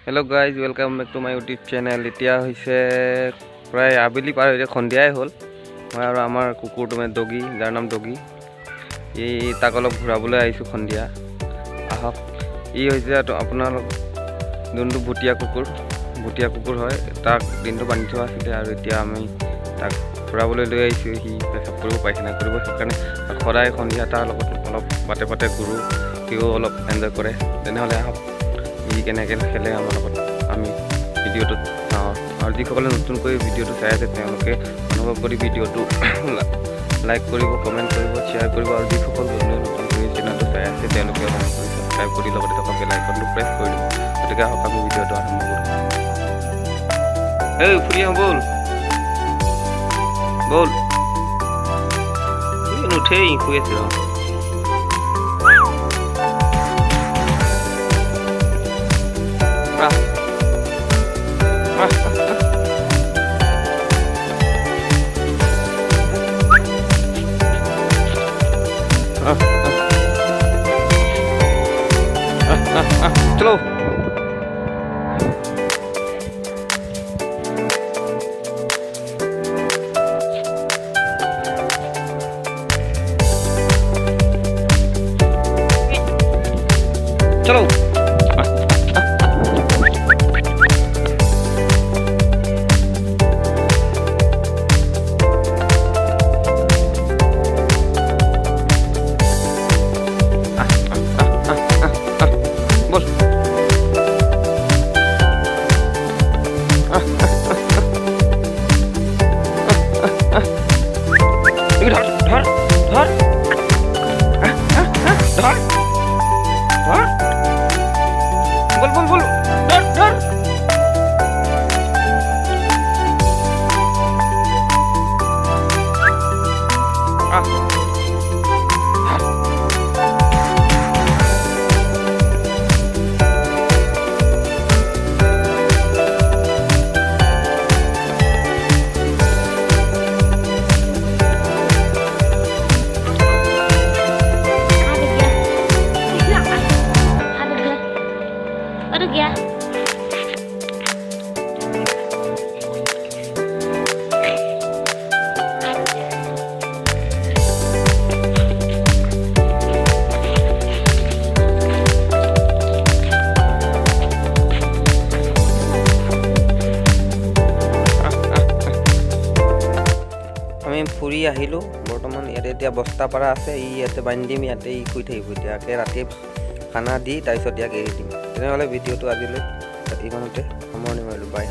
Hello guys, welcome back to my YouTube channel. এতিয়া হৈছে প্ৰায় আবেলি পাৰ হৈ সন্ধিয়াই হ'ল। মই আৰু আমাৰ কুকুৰটো মানে ডগি, যাৰ নাম ডগি। তাক অলপ ঘূৰাবলৈ আহিছোঁ সন্ধিয়া। আহক। ই হৈছে আপোনাৰ যোনটো ভুটীয়া কুকুৰ হয়। তাক দিনটো বান্ধি থোৱা আছিলে আৰু এতিয়া আমি তাক ঘূৰাবলৈ লৈ আহিছোঁ। সি পেচাব কৰিব পায়খানা কৰিব, সেইকাৰণে সদায় সন্ধিয়া তাৰ লগত অলপ বাটে বাটে ঘূৰোঁ। সিও অলপ এনজয় কৰে। তেনেহ'লে আহক ই কেনেকৈ খেলে আমাৰ লগত আমি ভিডিঅ'টোত চাওঁ। আৰু যিসকলে নতুনকৈ ভিডিঅ'টো চাই আছে তেওঁলোকে অনুভৱ কৰি ভিডিঅ'টো লাইক কৰিব, কমেণ্ট কৰিব, শ্বেয়াৰ কৰিব। আৰু যিসকল নতুনকৈ চেনেলটো চাই আছে তেওঁলোকে অনুভৱ কৰি ছাবস্ক্ৰাইব কৰি লগতে থকা বেল আইকনটো প্ৰেছ কৰি দিব। গতিকে আহক আমি ভিডিঅ'টো আৰম্ভ কৰোঁ। এই ফুৰি আহোঁ, বল নুঠেই, শুই আছে। चलो चलो बोल धर धर धर धर धर बोल बोल बोल धर धर गया আমি ফুৰি আহিলোঁ। বৰ্তমান ইয়াতে এতিয়া বস্তা পাৰা আছে। ইয়াতে বান্ধি দিম, ইয়াতে শুই থাকিব। এতিয়াকে ৰাতি খানা দি তাৰপিছত ইয়াক এৰি দিম। তেনেহ'লে ভিডিঅ'টো আজিলৈ ইমানতে সামৰণি মাৰিলোঁ। বাই।